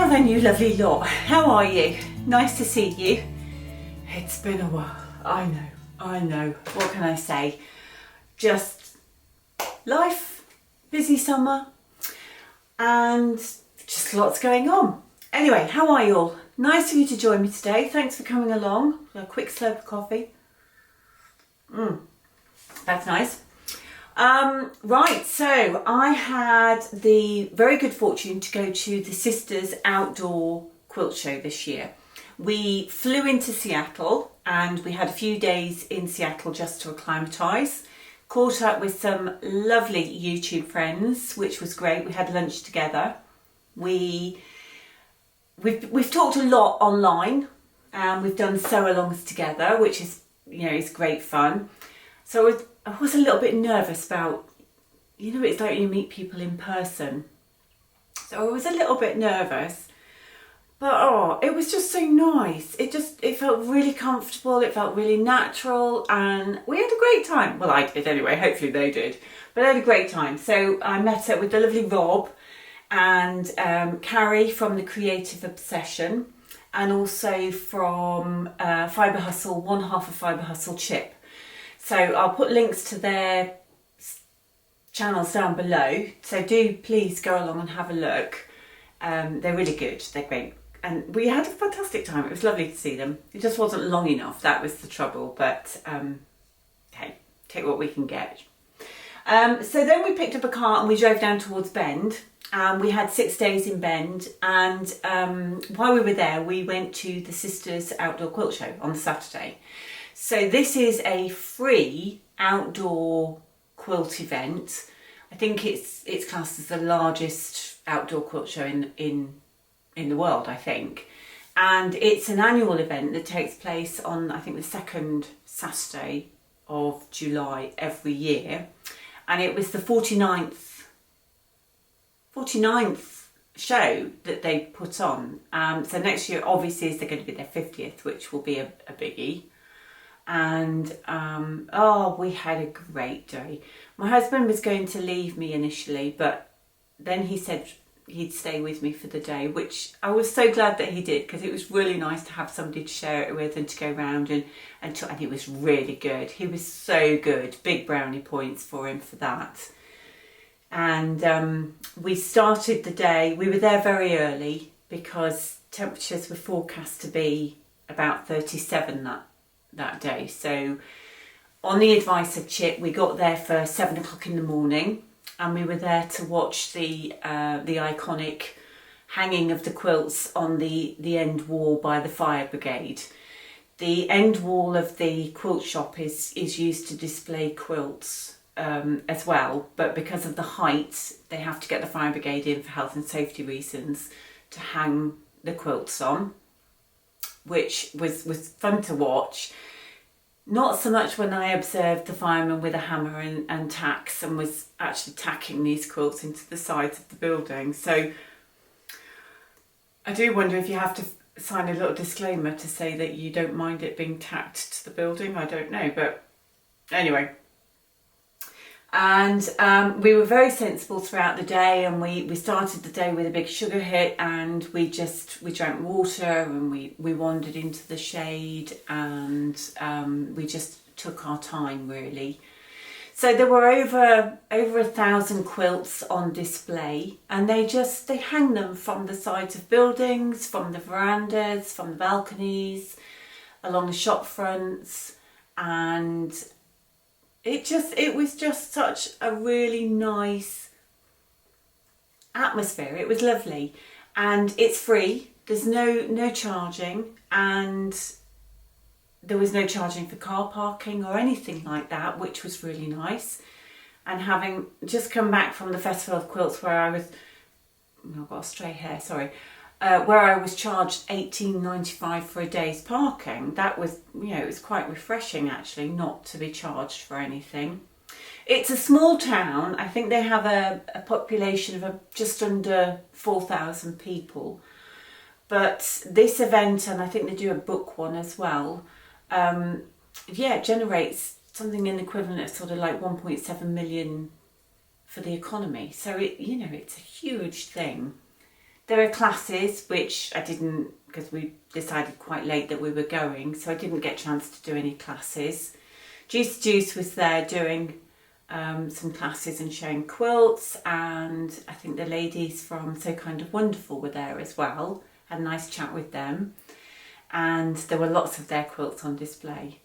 Now then, you lovely lot, how are you? Nice to see you. It's been a while. I know. What can I say? Just life, busy summer, and just lots going on. Anyway, how are you all? Nice of you to join me today. Thanks for coming along. A quick slurp of coffee. That's nice. Right, so I had the very good fortune to go to the Sisters Outdoor Quilt Show this year. We flew into Seattle and we had a few days in Seattle just to acclimatise. Caught up with some lovely YouTube friends, which was great. We had lunch together. We've talked a lot online and we've done sew-alongs together, which is, is great fun. So I was a little bit nervous about, it's like you meet people in person. So I was a little bit nervous, but it was just so nice. It felt really comfortable. It felt really natural and we had a great time. Well, I did anyway, hopefully they did, but I had a great time. So I met up with the lovely Rob and Carie from the Creative Obsession and also from Fibre Hustle, one half of Fibre Hustle, Chip. So I'll put links to their channels down below. So do please go along and have a look. They're really good. They're great. And we had a fantastic time. It was lovely to see them. It just wasn't long enough. That was the trouble. But hey, take what we can get. So then we picked up a car and we drove down towards Bend. We had 6 days in Bend. And while we were there, we went to the Sisters Outdoor Quilt Show on the Saturday. So this is a free outdoor quilt event. I think it's classed as the largest outdoor quilt show in the world, I think. And it's an annual event that takes place on, I think, the second Saturday of July every year. And it was the 49th show that they put on. So next year, obviously, is they're going to be their 50th, which will be a biggie. And we had a great day. My husband was going to leave me initially, but then he said he'd stay with me for the day, which I was so glad that he did, because it was really nice to have somebody to share it with and to go around and it was really good. He was so good. Big brownie points for him for that. And we started the day, we were there very early because temperatures were forecast to be about 37 that day. So on the advice of Chip, we got there for 7 o'clock in the morning and we were there to watch the iconic hanging of the quilts on the end wall by the fire brigade. The end wall of the quilt shop is used to display quilts as well, but because of the height they have to get the fire brigade in for health and safety reasons to hang the quilts on, which was fun to watch. Not so much when I observed the fireman with a hammer and tacks and was actually tacking these quilts into the sides of the building. So I do wonder if you have to sign a little disclaimer to say that you don't mind it being tacked to the building. I don't know, but anyway. And we were very sensible throughout the day, and we started the day with a big sugar hit, and we drank water and we wandered into the shade, and we just took our time really. So there were over 1,000 quilts on display, and they hang them from the sides of buildings, from the verandas, from the balconies, along the shop fronts, and it was just such a really nice atmosphere. It was lovely, and it's free. There's no charging, and there was no charging for car parking or anything like that, which was really nice. And having just come back from the Festival of Quilts where I've got a stray hair, sorry, where I was charged $18.95 for a day's parking. That was, it was quite refreshing actually not to be charged for anything. It's a small town. I think they have a population of just under 4,000 people. But this event, and I think they do a book one as well, generates something in the equivalent of sort of like 1.7 million for the economy. So it's a huge thing There are classes which I didn't, because we decided quite late that we were going, so I didn't get a chance to do any classes. Juice was there doing some classes and showing quilts, and I think the ladies from So Kind of Wonderful were there as well. Had a nice chat with them, and there were lots of their quilts on display.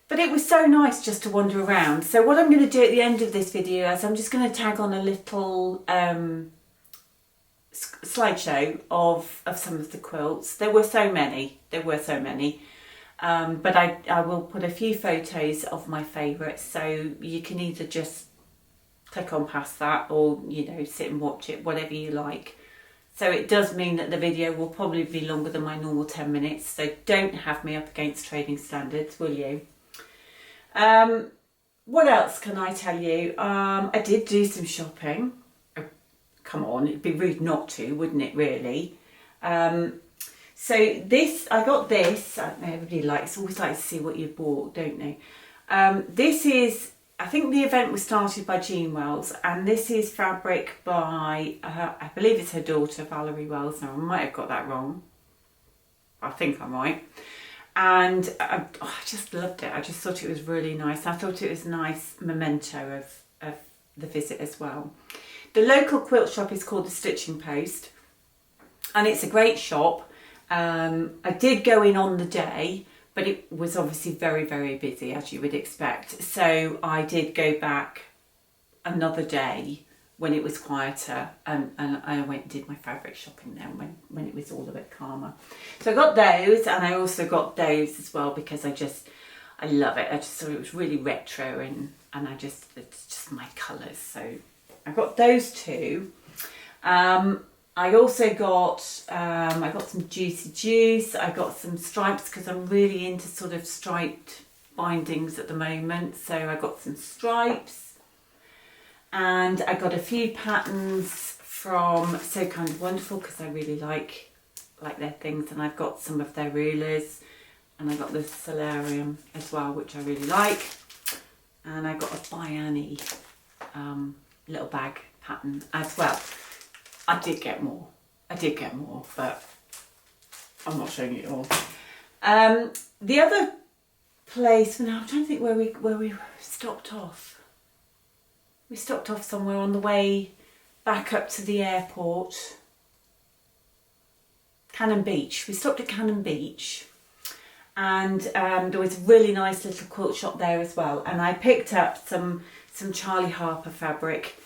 But it was so nice just to wander around. So what I'm going to do at the end of this video is I'm just going to tag on a little slideshow of some of the quilts. There were so many. But I will put a few photos of my favourites, so you can either just click on past that or, you know, sit and watch it, whatever you like. So it does mean that the video will probably be longer than my normal 10 minutes, so don't have me up against trading standards, will you? What else can I tell you? I did do some shopping. Oh, come on, it'd be rude not to, wouldn't it, really? So I got this. Everybody always likes to see what you bought, don't they? This is, I think the event was started by Jean Wells, and this is fabric by, I believe it's her daughter, Valerie Wells. Now, I might have got that wrong. I think I'm right. And I just loved it. I just thought it was really nice. I thought it was a nice memento of the visit as well. The local quilt shop is called the Stitching Post, and it's a great shop. I did go in on the day, but it was obviously very, very busy, as you would expect. So I did go back another day when it was quieter, and I went and did my fabric shopping then when it was all a bit calmer. So I got those, and I also got those as well because I love it. I just thought it was really retro, and it's just my colours. So I got those two. I also got, I got some Juicy Juice. I got some stripes because I'm really into sort of striped bindings at the moment. So I got some stripes. And I got a few patterns from So Kind of Wonderful because I really like their things, and I've got some of their rulers, and I got the solarium as well, which I really like. And I got a By Annie little bag pattern as well. I did get more, but I'm not showing you it all. The other place, now I'm trying to think where we stopped off. We stopped off somewhere on the way back up to the airport. Cannon Beach. We stopped at Cannon Beach, and there was a really nice little quilt shop there as well. And I picked up some Charlie Harper fabric,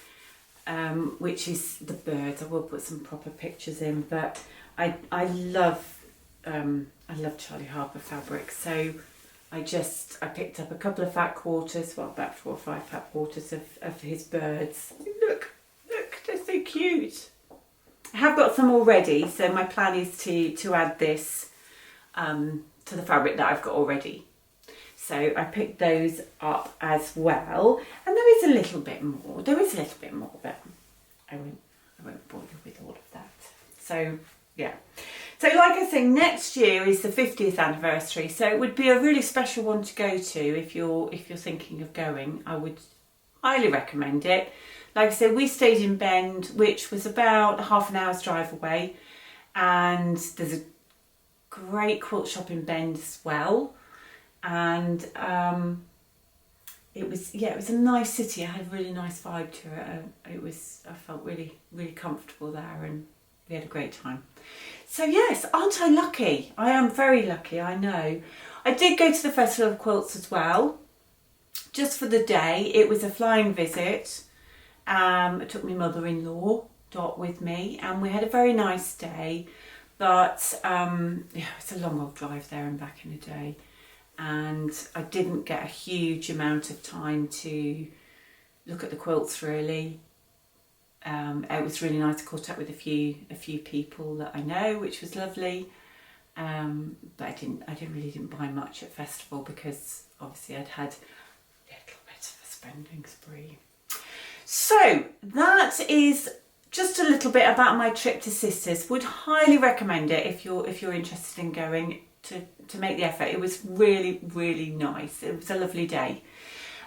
which is the birds. I will put some proper pictures in, but I love Charlie Harper fabric. So I picked up a couple of fat quarters, well, about 4 or 5 fat quarters of his birds. Look, they're so cute. I have got some already, so my plan is to add this to the fabric that I've got already. So I picked those up as well, and there is a little bit more. But I won't bore you with all of that. So yeah. So like I say, next year is the 50th anniversary, so it would be a really special one to go to if you're thinking of going. I would highly recommend it. Like I said, we stayed in Bend, which was about half an hour's drive away, and there's a great quilt shop in Bend as well. And it was a nice city. I had a really nice vibe to it. I felt really, really comfortable there, and we had a great time. So yes, aren't I lucky? I am very lucky, I know. I did go to the Festival of Quilts as well, just for the day. It was a flying visit. I took my mother-in-law, Dot, with me, and we had a very nice day. But it's a long old drive there and back in a day. And I didn't get a huge amount of time to look at the quilts, really. It was really nice to caught up with a few people that I know, which was lovely. But I didn't buy much at festival because obviously I'd had a little bit of a spending spree. So that is just a little bit about my trip to Sisters. Would highly recommend it if you're interested in going to make the effort. It was really, really nice. It was a lovely day.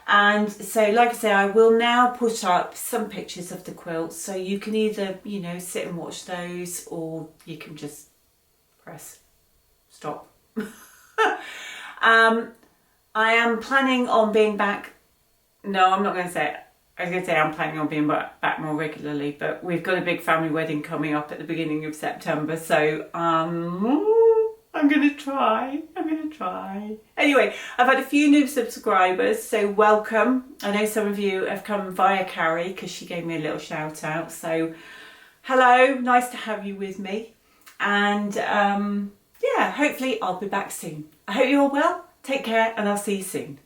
And so, like I say, I will now put up some pictures of the quilts, so you can either, you know, sit and watch those, or you can just press stop. I am planning on being back. No, I'm not going to say it. I was going to say I'm planning on being back more regularly, but we've got a big family wedding coming up at the beginning of September, so I'm going to try. Anyway, I've had a few new subscribers, so welcome. I know some of you have come via Carie because she gave me a little shout out. So hello, nice to have you with me. And yeah, hopefully I'll be back soon. I hope you're all well. Take care, and I'll see you soon.